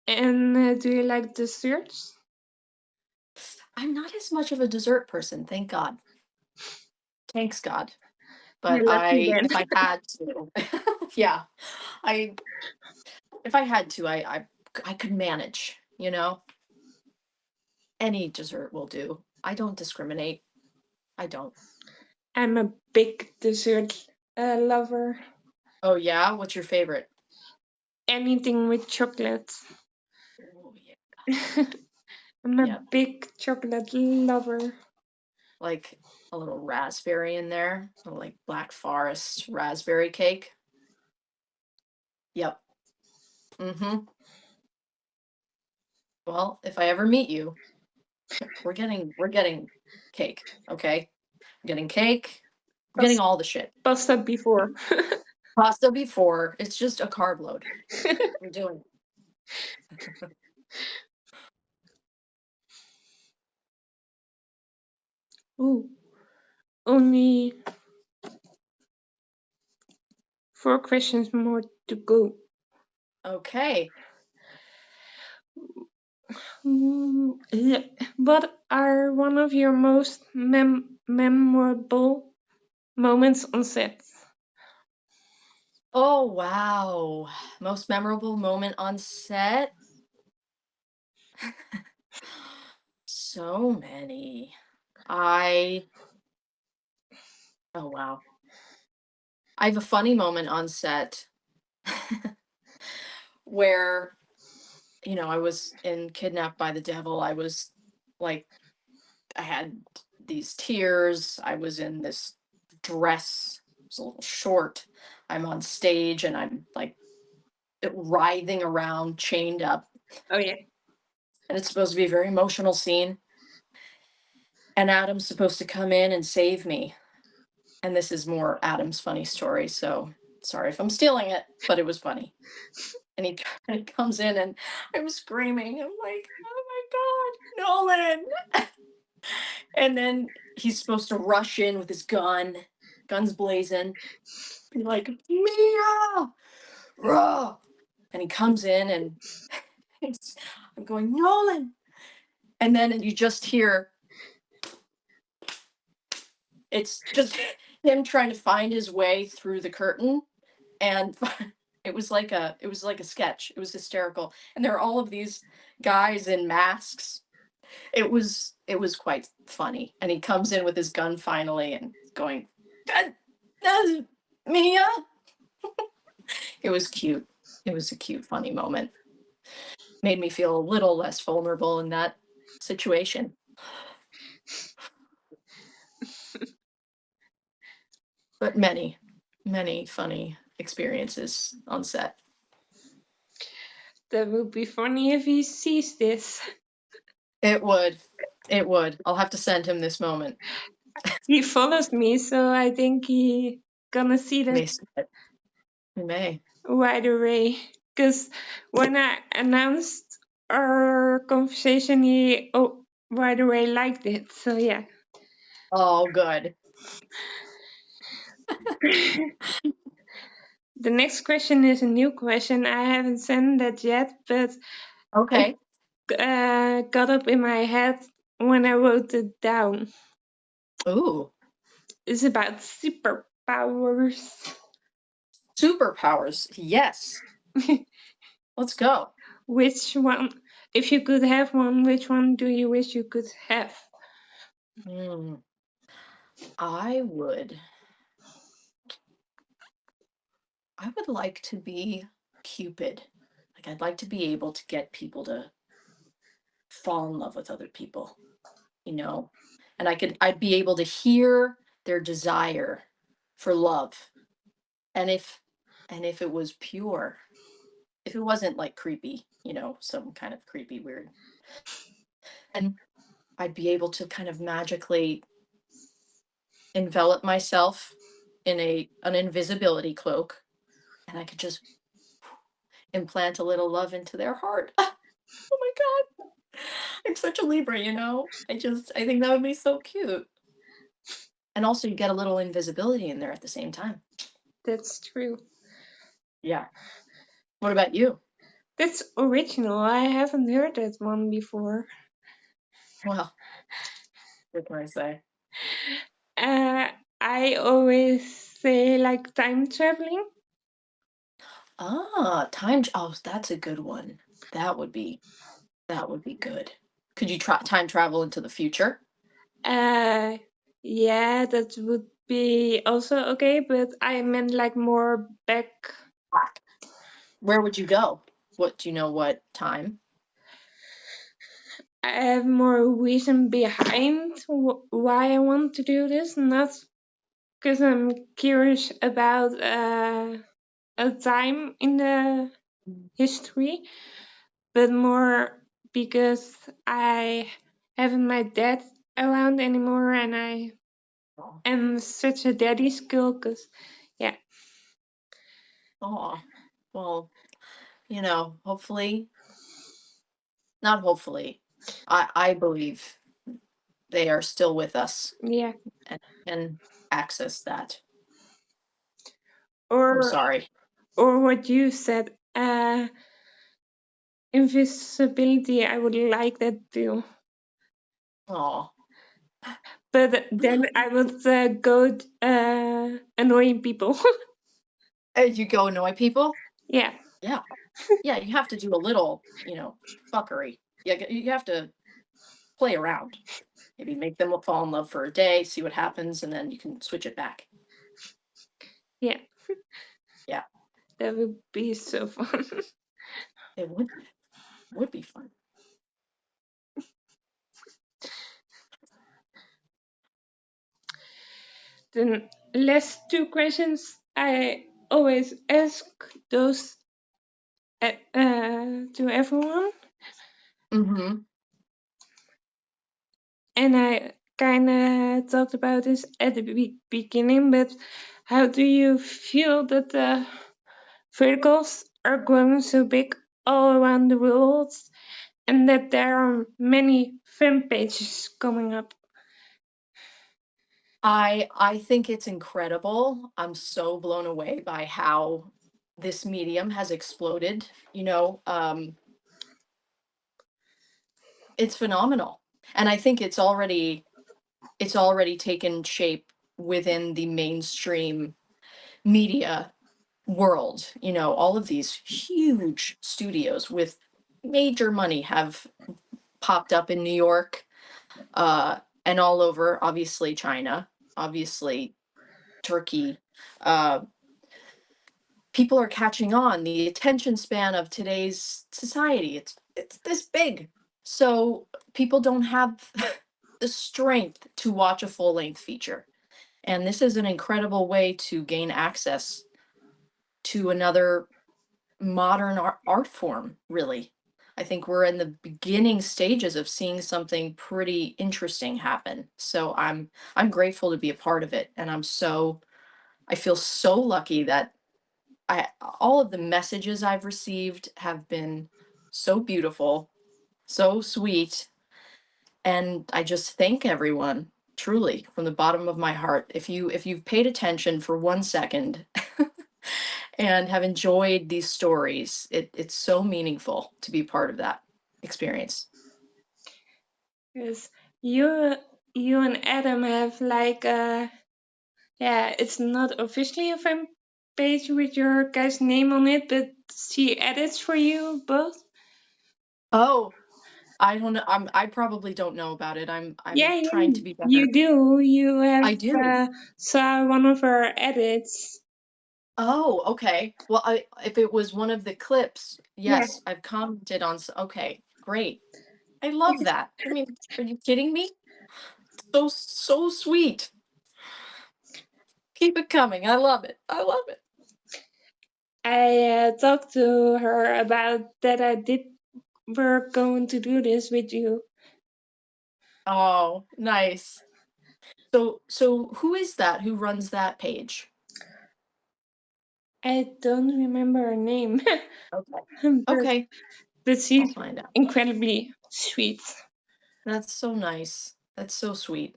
And do you like desserts? I'm not as much of a dessert person, thank God. Thanks God. But You're lucky then. if I had to, yeah, I, if I had to, I could manage. Any dessert will do. I don't discriminate. I don't. I'm a big dessert lover. Oh yeah, what's your favorite? Anything with chocolate. Oh yeah, I'm a yeah, big chocolate lover. like a little raspberry in there, like Black Forest raspberry cake. Yep. Mm-hmm. Well, if I ever meet you, we're getting cake. Okay, we're getting cake. We're getting Pas- all the shit. Pasta before. Pasta before. It's just a carb load. We're doing. Ooh, only 4 questions more to go. Okay. What are one of your most memorable moments on set? Oh wow. Most memorable moment on set. So many. I oh wow. I have a funny moment on set where, I was in Kidnapped by the Devil. I was like I had these tears. I was in this dress. It was a little short. I'm on stage and I'm like writhing around, chained up. Oh yeah. And it's supposed to be a very emotional scene. And Adam's supposed to come in and save me. And this is more Adam's funny story. So sorry if I'm stealing it, but it was funny. And he, he comes in and I'm screaming. I'm like, oh my God, Nolan. And then he's supposed to rush in with his gun, guns blazing, be like, Mia! Rah! And he comes in and I'm going, Nolan. And then you just hear it's just him trying to find his way through the curtain. And it was like a sketch. It was hysterical. And there are all of these guys in masks. It was quite funny. And he comes in with his gun finally and going, "That- that's Mia." It was cute. It was a cute, funny moment. Made me feel a little less vulnerable in that situation. But many, many funny experiences on set. That would be funny if he sees this. It would. It would. I'll have to send him this moment. He follows me, so I think he gonna see that May see it. He may. right away. Because when I announced our conversation, he right away liked it. So yeah. Oh, good. The next question is a new question. I haven't sent that yet, but it Okay. got up in my head when I wrote it down. Ooh, It's about superpowers. superpowers. Yes. Let's go. Which one, if you could have one, which one do you wish you could have? Hmm. I would. I would like to be Cupid. Like I'd like to be able to get people to fall in love with other people, you know? And I'd be able to hear their desire for love. And if it was pure, if it wasn't like creepy, some kind of creepy weird. And I'd be able to kind of magically envelop myself in an invisibility cloak and I could just implant a little love into their heart. Oh my god. I'm such a Libra, you know? I think that would be so cute. And also you get a little invisibility in there at the same time. That's true. Yeah. What about you? That's original. I haven't heard that one before. Well, what can I say? Uh, I always say like time traveling. Oh, that's a good one. That would be good. Could you try time travel into the future? Uh, yeah, that would be also okay, but I meant like more back. Back. Where would you go? What do you know what time? I have more reason behind why I want to do this, not because I'm curious about a time in the history, but more because I haven't my dad around anymore, and I Oh, am such a daddy's girl. Cause yeah, oh. Well, hopefully, not hopefully. I believe they are still with us yeah, and can access that. I'm or sorry. what you said, invisibility. I would like that too, Oh. but then I would go annoying people. You go annoy people? Yeah, Yeah. Yeah, you have to do a little, fuckery. Yeah, you have to play around. Maybe make them fall in love for a day, see what happens, and then you can switch it back. yeah, Yeah, that would be so fun. it would be fun. The last two questions I always ask those to everyone, Mm-hmm. and I kind of talked about this at the beginning. But how do you feel that the verticals are growing so big all around the world, and that there are many fan pages coming up? I think it's incredible. I'm so blown away by how this medium has exploded. It's phenomenal, and I think it's already taken shape within the mainstream media world. You know, all of these huge studios with major money have popped up in New York, and all over, obviously China, obviously Turkey. Uh, People are catching on. The attention span of today's society, it's this big. So people don't have the strength to watch a full length feature. And this is an incredible way to gain access to another modern art form, really. I think we're in the beginning stages of seeing something pretty interesting happen. So I'm grateful to be a part of it. And I feel so lucky that I all of the messages I've received have been so beautiful, so sweet, and I just thank everyone truly from the bottom of my heart. If you've paid attention for 1 second and have enjoyed these stories, it's so meaningful to be part of that experience. Yes, you you and Adam have like yeah, it's not officially a fan page with your guy's name on it, but she edits for you both. Oh, I don't know. I probably don't know about it. I'm Yeah, trying yeah, to be better. you do. You have I do. saw one of her edits. Oh, okay. Well, if it was one of the clips, Yeah, yes, I've commented on. Okay, great. I love that. I mean, are you kidding me? So sweet. Keep it coming. I love it. I love it. I talked to her about that. I did. We're going to do this with you. Oh, nice. So who is that? Who runs that page? I don't remember her name, Okay. but Okay. I'll she's find out. incredibly sweet. That's so nice. That's so sweet.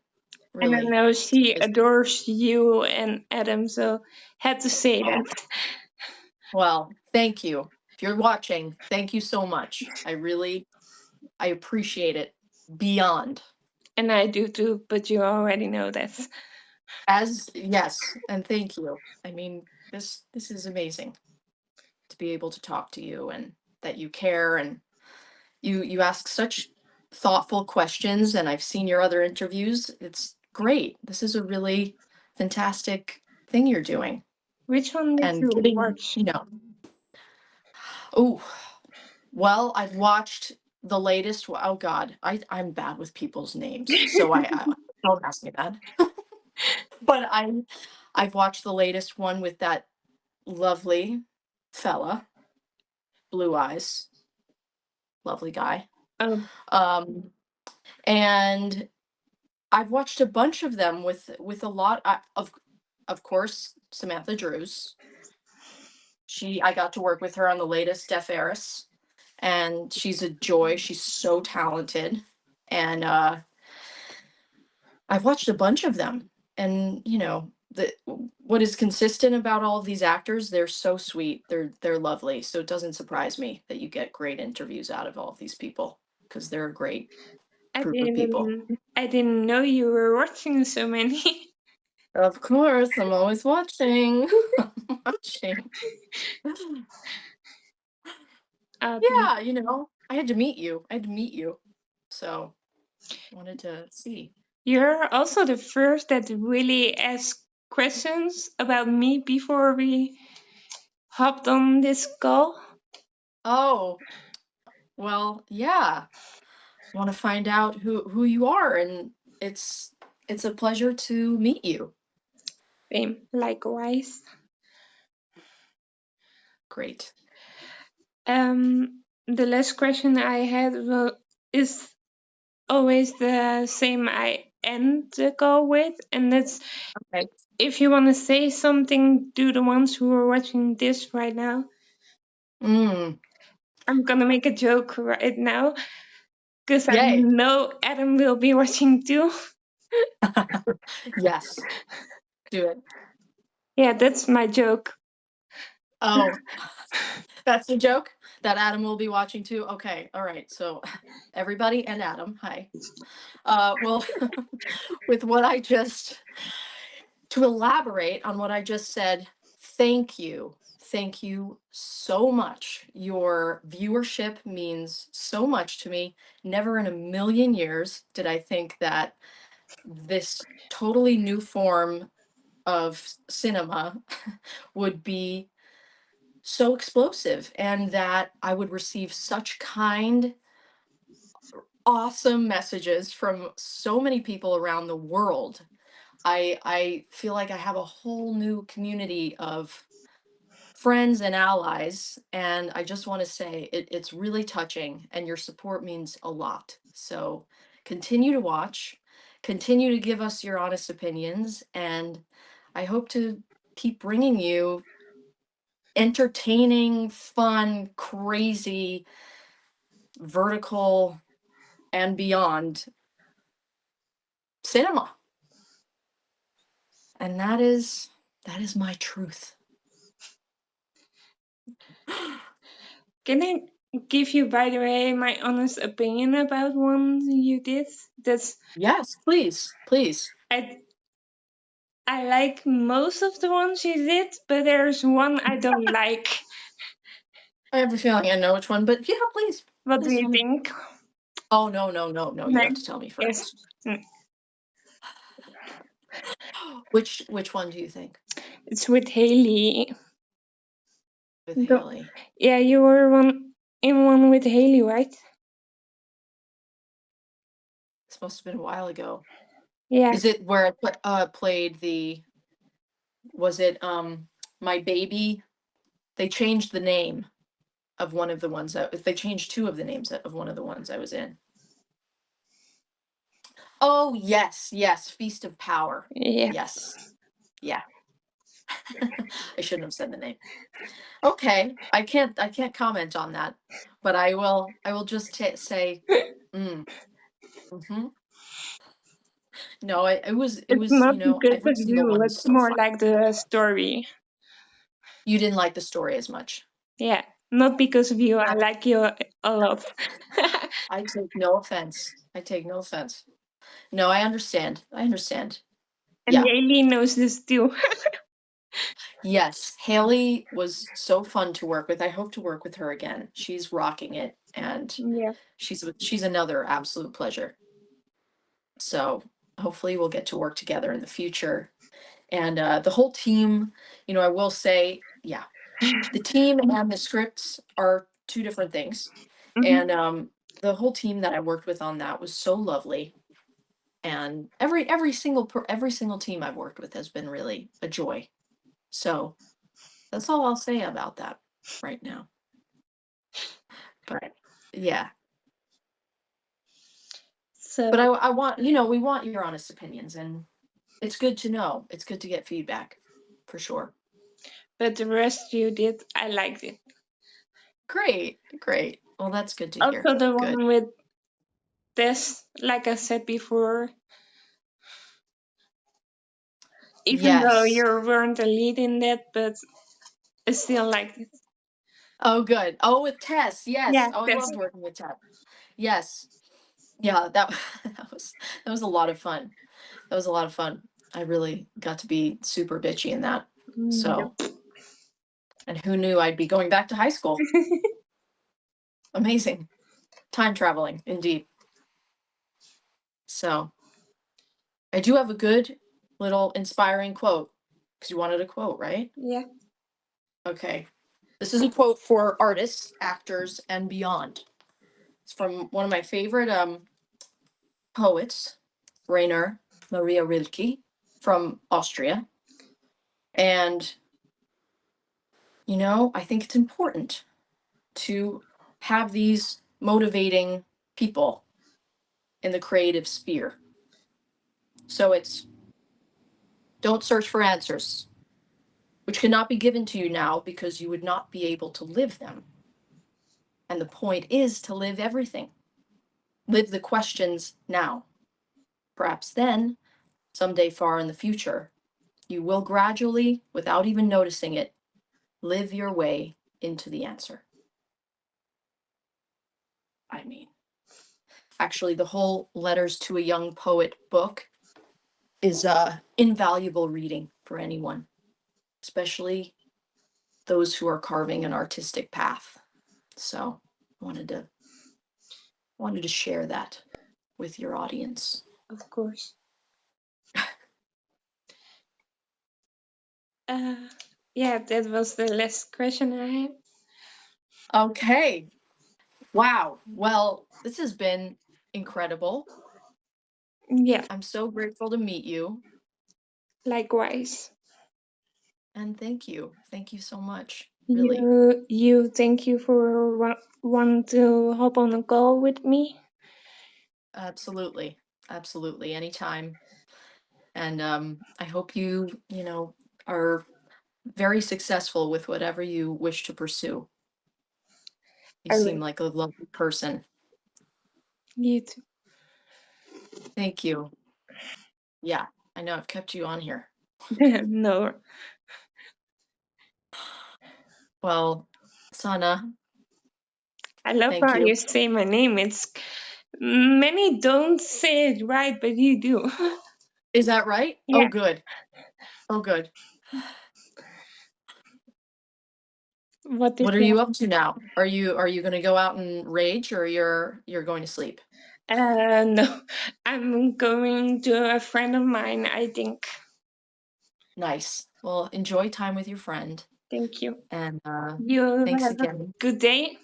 And I Really. know she It's- adores you and Adam, so had to say oh, that. well, thank you. If you're watching, thank you so much. I appreciate it beyond. And I do too, but you already know that. As yes, and thank you. I mean, this is amazing to be able to talk to you and that you care and you ask such thoughtful questions and I've seen your other interviews. It's great. This is a really fantastic thing you're doing Which one did and you getting, watch? oh, well, I've watched the latest. Oh God, I'm bad with people's names, so I don't ask me that. But I've watched the latest one with that lovely fella, blue eyes, lovely guy. Oh, Um, and I've watched a bunch of them with a lot of course Samantha Drews. I got to work with her on the latest Steph Eris, and she's a joy. She's so talented, and I've watched a bunch of them, and what is consistent about all of these actors, they're so sweet. They're lovely. So it doesn't surprise me that you get great interviews out of all of these people because they're a great group of people. I didn't know you were watching so many. Of course, I'm always watching. I'm watching. Thank Yeah, I had to meet you. I had to meet you. So wanted to see. You're also the first that really asked questions about me before we hopped on this call. Oh, well, yeah. Want to find out who you are, and it's it's a pleasure to meet you. Same, likewise. Great. The last question I had is always the same. I end the call with, and that's Okay. if you want to say something to the ones who are watching this right now. Mm. I'm gonna make a joke right now because I Yay. know Adam will be watching too. Yes. Do it. Yeah, that's my joke. Oh, that's the joke that Adam will be watching too. Okay. All right. So everybody and Adam, hi. Well, with what I just to elaborate on what I just said thank you. Thank you so much. Your viewership means so much to me. Never in a million years did I think that this totally new form of cinema would be so explosive and that I would receive such kind, awesome messages from so many people around the world. I feel like I have a whole new community of friends and allies, and I just want to say it's really touching, and your support means a lot. So continue to watch, continue to give us your honest opinions, and I hope to keep bringing you entertaining, fun, crazy, vertical, and beyond cinema. And that is my truth. Can I give you, by the way, my honest opinion about one you did? That's Yes, please, please. I I like most of the ones you did, but there's one I don't like. I have a feeling I know which one, but yeah, please, What do please you tell me. think? Oh, no, no, no, no. You No. have to tell me Yes. first. Which one do you think? It's with Haley. With The- Haley. yeah, you were one with Haley, right? This must have been a while ago. Yeah. Is it where I played the was it My Baby? They changed the name of one of the ones that they changed two of the names of one of the ones I was in. Oh, yes, yes, Feast of Power. Yeah. Yes. Yeah. I shouldn't have said the name. Okay, I can't comment on that, but I will just say, mm, hmm. No, it It's was, not because every of single you. one is It's so more fun. like the story. You didn't like the story as much. Yeah. Not because of you. I I, like you a lot. I take no offense. I take no offense. No, I understand. I understand. And Yeah. Haley knows this too. Yes, Haley was so fun to work with. I hope to work with her again. She's rocking it, and Yeah. she's another absolute pleasure. So hopefully we'll get to work together in the future. And the whole team, I will say, yeah, the team and the scripts are two different things. Mhm. And the whole team that I worked with on that was so lovely. And every single team I've worked with has been really a joy. So that's all I'll say about that right now. But yeah, So, but I want, we want your honest opinions, and it's good to know. It's good to get feedback for sure. but the rest you did, I liked it. Great, great. Well, that's good to hear. Also, the Good. one with Tess, like I said before, even though Yes. you weren't a lead in that, but I still liked it. Oh, good. Oh, with Tess. Yeah, Yes. Oh, I Tess. loved working with Tess. Yes. Yeah, that that was a lot of fun. That was a lot of fun. I really got to be super bitchy in that. So, Yep. and who knew I'd be going back to high school? Amazing. Time traveling, indeed. So, I do have a good little inspiring quote because you wanted a quote, right? Yeah. Okay. This is a quote for artists, actors, and beyond. It's from one of my favorite poets, Rainer Maria Rilke from Austria. And, I think it's important to have these motivating people in the creative sphere. So it's don't search for answers, which cannot be given to you now because you would not be able to live them. And the point is to live everything. Live the questions now. Perhaps then, someday far in the future, you will gradually, without even noticing it, live your way into the answer. I mean, actually, the whole Letters to a Young Poet book is invaluable reading for anyone. especially those who are carving an artistic path. So wanted to share that with your audience. Of course. Yeah, that was the last question I had. Okay. Wow. Well, this has been incredible. Yeah, I'm so grateful to meet you. likewise. And thank you. Thank you so much. Really. Thank you for want to hop on a call with me. Absolutely. Absolutely. Anytime. And I hope you are very successful with whatever you wish to pursue. You I seem will. like a lovely person. You too. Thank you. Yeah, I know I've kept you on here. No, Well, Sana, I love thank how you you. say my name. It's many don't say it right, but you do. Is that right? Yeah. Oh, good. Oh, good. What did What are you? you up to now? Are you going to go out and rage, or you're going to sleep? No, I'm going to a friend of mine. I think. Nice. Well, enjoy time with your friend, Thank you. and You thanks have a again. good day.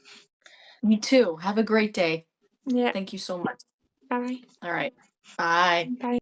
You too. Have a great day. Yeah. Thank you so much. Bye. All right. Bye. Bye.